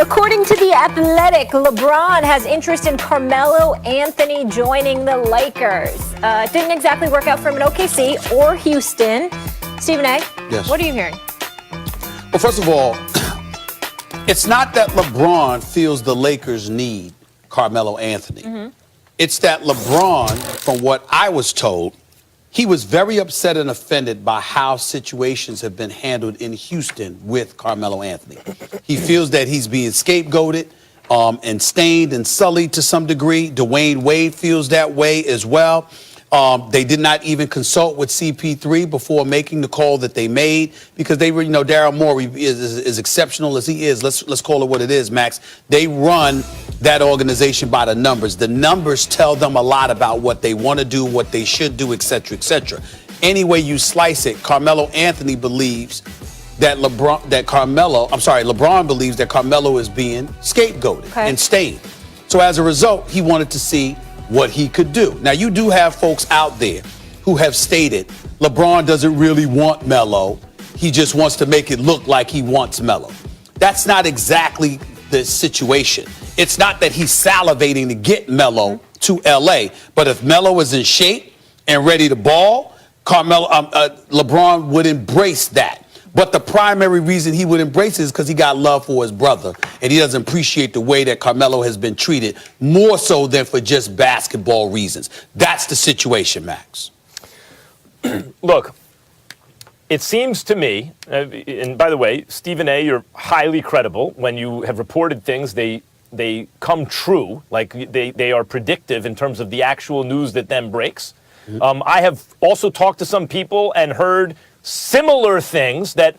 According to The Athletic, LeBron has interest in Carmelo Anthony joining the Lakers. Didn't exactly work out for him in OKC or Houston. Stephen A., yes. What are you hearing? Well, first of all, it's not that LeBron feels the Lakers need Carmelo Anthony. Mm-hmm. It's that LeBron, from what I was told, he was very upset and offended by how situations have been handled in Houston with Carmelo Anthony. He feels that he's being scapegoated and stained and sullied to some degree. Dwayne Wade feels that way as well. They did not even consult with CP3 before making the call that they made because they were, Daryl Morey is exceptional as he is. Let's call it what it is, Max. They run that organization by the numbers. The numbers tell them a lot about what they want to do, what they should do, et cetera, et cetera. Any way you slice it, Carmelo Anthony believes that LeBron believes that Carmelo is being scapegoated and stained. So as a result, he wanted to see what he could do. Now, you do have folks out there who have stated LeBron doesn't really want Melo. He just wants to make it look like he wants Melo. That's not exactly the situation. It's not that he's salivating to get Melo to L.A., but if Melo is in shape and ready to ball, LeBron would embrace that. But the primary reason he would embrace it is because he got love for his brother, and he doesn't appreciate the way that Carmelo has been treated, more so than for just basketball reasons. That's the situation, Max. Look, it seems to me, and by the way, Stephen A., you're highly credible. When you have reported things, they come true, like they are predictive in terms of the actual news that then breaks. Mm-hmm. I have also talked to some people and heard similar things that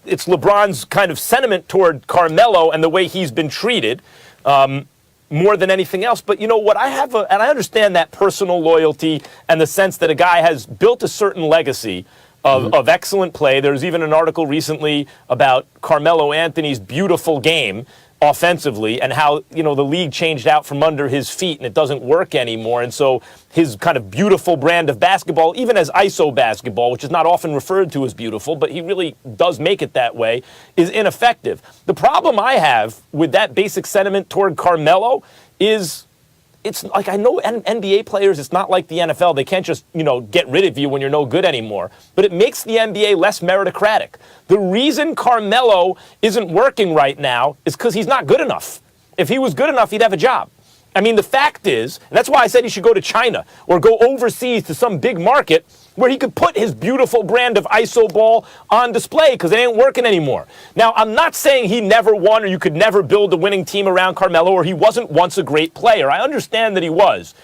it's LeBron's kind of sentiment toward Carmelo and the way he's been treated more than anything else. But what I have, and I understand that personal loyalty and the sense that a guy has built a certain legacy of excellent play. There's even an article recently about Carmelo Anthony's beautiful game offensively and how, the league changed out from under his feet and it doesn't work anymore. And so his kind of beautiful brand of basketball, even as ISO basketball, which is not often referred to as beautiful, but he really does make it that way, is ineffective. The problem I have with that basic sentiment toward Carmelo is it's like, I know NBA players, it's not like the NFL. They can't just, get rid of you when you're no good anymore. But it makes the NBA less meritocratic. The reason Carmelo isn't working right now is because he's not good enough. If he was good enough, he'd have a job. I mean, the fact is, and that's why I said he should go to China or go overseas to some big market where he could put his beautiful brand of ISO ball on display because it ain't working anymore. Now, I'm not saying he never won or you could never build a winning team around Carmelo or he wasn't once a great player. I understand that he was.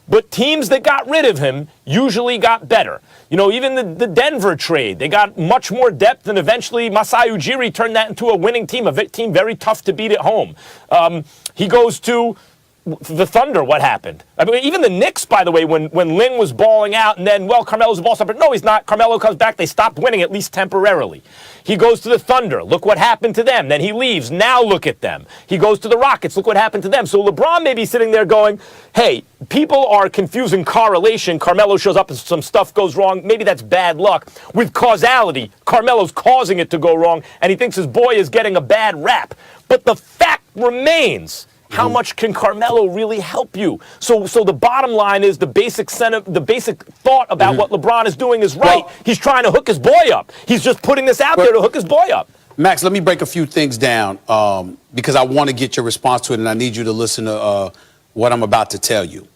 But teams that got rid of him usually got better. Even the Denver trade, they got much more depth, and eventually Masai Ujiri turned that into a winning team, a team very tough to beat at home. He goes to the Thunder, what happened? I mean, even the Knicks, by the way, when Lin was balling out and then, Carmelo's a ball stopper. No, he's not. Carmelo comes back. They stopped winning, at least temporarily. He goes to the Thunder. Look what happened to them. Then he leaves. Now look at them. He goes to the Rockets. Look what happened to them. So LeBron may be sitting there going, hey, people are confusing correlation. Carmelo shows up and some stuff goes wrong. Maybe that's bad luck. With causality, Carmelo's causing it to go wrong, and he thinks his boy is getting a bad rap. But the fact remains, how much can Carmelo really help you? So the bottom line is the basic thought about what LeBron is doing is right. Well, he's trying to hook his boy up. He's just putting this out there to hook his boy up. Max, let me break a few things down because I want to get your response to it, and I need you to listen to what I'm about to tell you.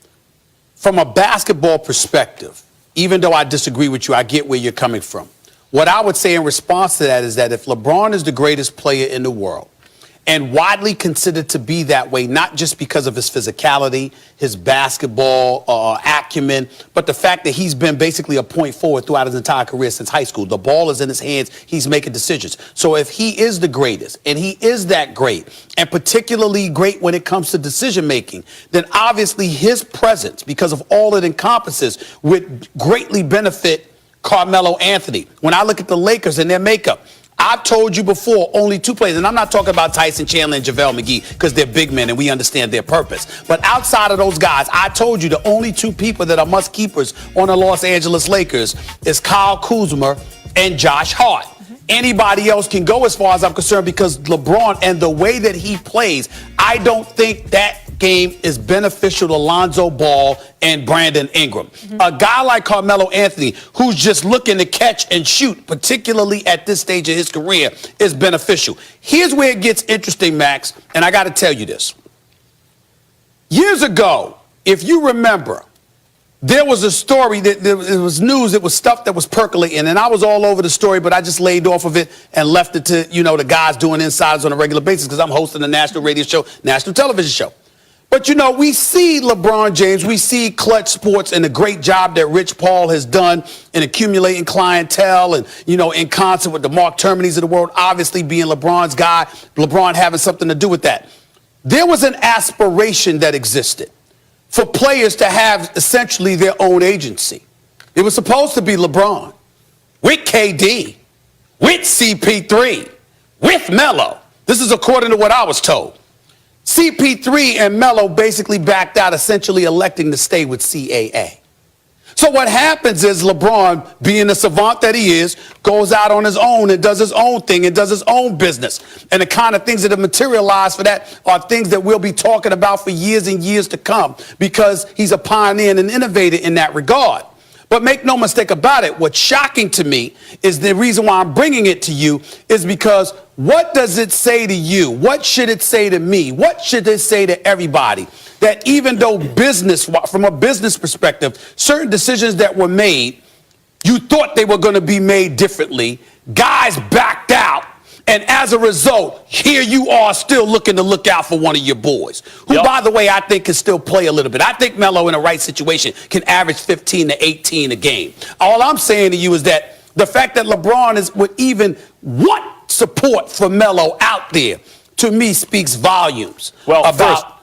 From a basketball perspective, even though I disagree with you, I get where you're coming from. What I would say in response to that is that if LeBron is the greatest player in the world, and widely considered to be that way, not just because of his physicality, his basketball acumen, but the fact that he's been basically a point forward throughout his entire career since high school. The ball is in his hands. He's making decisions. So if he is the greatest, and he is that great, and particularly great when it comes to decision making, then obviously his presence, because of all it encompasses, would greatly benefit Carmelo Anthony. When I look at the Lakers and their makeup, I've told you before, only two players, and I'm not talking about Tyson Chandler and JaVale McGee because they're big men and we understand their purpose. But outside of those guys, I told you the only two people that are must-keepers on the Los Angeles Lakers is Kyle Kuzma and Josh Hart. anybody else can go as far as I'm concerned because LeBron and the way that he plays, I don't think that game is beneficial to Lonzo Ball and Brandon Ingram. A guy like Carmelo Anthony, who's just looking to catch and shoot, particularly at this stage of his career, is beneficial. Here's where it gets interesting, Max, and I got to tell you this. Years ago, if you remember, there was a story that it was news, it was stuff that was percolating, and I was all over the story, but I just laid off of it and left it to, the guys doing insiders on a regular basis because I'm hosting a national radio show, national television show. But, we see LeBron James, we see Clutch Sports and the great job that Rich Paul has done in accumulating clientele and, in concert with the Mark Terminys of the world, obviously being LeBron's guy, LeBron having something to do with that. There was an aspiration that existed for players to have essentially their own agency. It was supposed to be LeBron with KD, with CP3, with Melo. This is according to what I was told. CP3 and Melo basically backed out, essentially electing to stay with CAA. So what happens is LeBron, being the savant that he is, goes out on his own and does his own thing and does his own business. And the kind of things that have materialized for that are things that we'll be talking about for years and years to come because he's a pioneer and an innovator in that regard. But make no mistake about it, what's shocking to me is the reason why I'm bringing it to you is because what does it say to you? What should it say to me? What should it say to everybody? That even though from a business perspective, certain decisions that were made, you thought they were going to be made differently. Guys backed out. And as a result, here you are still looking to look out for one of your boys, who, by the way, I think can still play a little bit. I think Melo in the right situation can average 15 to 18 a game. All I'm saying to you is that the fact that LeBron would even want support for Melo out there, to me, speaks volumes about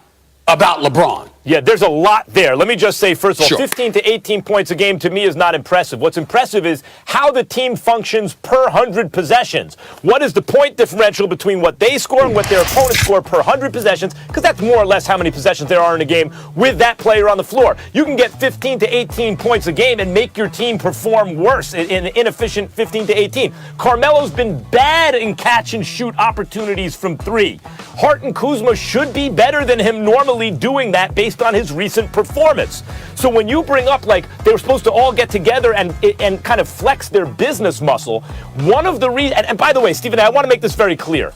LeBron. Yeah, there's a lot there. Let me just say, first of all, Sure. 15 to 18 points a game to me is not impressive. What's impressive is how the team functions per 100 possessions. What is the point differential between what they score and what their opponents score per 100 possessions? Because that's more or less how many possessions there are in a game with that player on the floor. You can get 15 to 18 points a game and make your team perform worse in inefficient 15 to 18. Carmelo's been bad in catch and shoot opportunities from three. Hart and Kuzma should be better than him normally doing that based on his recent performance. So when you bring up like they were supposed to all get together and kind of flex their business muscle, one of the reasons, and by the way, Stephen, I want to make this very clear.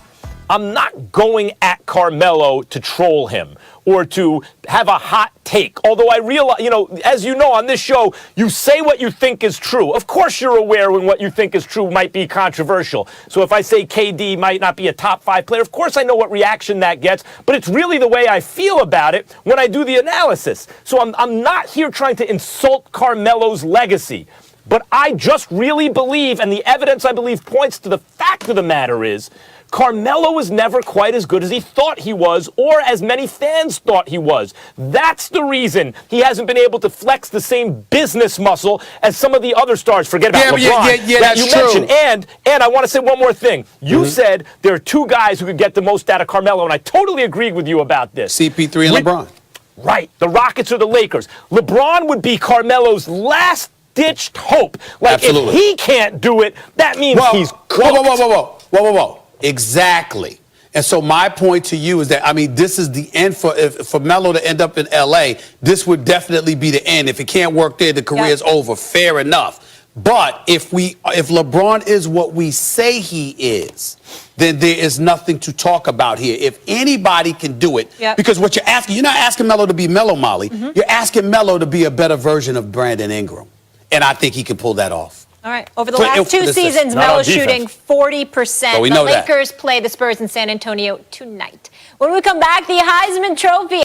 I'm not going at Carmelo to troll him or to have a hot take. Although I realize, as you know on this show, you say what you think is true. Of course you're aware when what you think is true might be controversial. So if I say KD might not be a top 5 player, of course I know what reaction that gets, but it's really the way I feel about it when I do the analysis. So I'm not here trying to insult Carmelo's legacy. But I just really believe, and the evidence I believe points to the fact of the matter is, Carmelo was never quite as good as he thought he was, or as many fans thought he was. That's the reason he hasn't been able to flex the same business muscle as some of the other stars. Forget about LeBron that you mentioned. And I want to say one more thing. You said there are two guys who could get the most out of Carmelo, and I totally agree with you about this. CP3 and LeBron. Right. The Rockets or the Lakers. LeBron would be Carmelo's last-ditched hope. Like, Absolutely. If he can't do it, that means he's cooked. Whoa. Exactly. And so my point to you is that, this is the end for Melo to end up in L.A. This would definitely be the end. If he can't work there, the career is over. Fair enough. But if LeBron is what we say he is, then there is nothing to talk about here. If anybody can do it, because what you're not asking Melo to be Melo, Molly. You're asking Melo to be a better version of Brandon Ingram. And I think he can pull that off. All right. Over the last 2 seasons, Melo's shooting 40%. Well, we the know that. Lakers play the Spurs in San Antonio tonight. When we come back, the Heisman Trophy.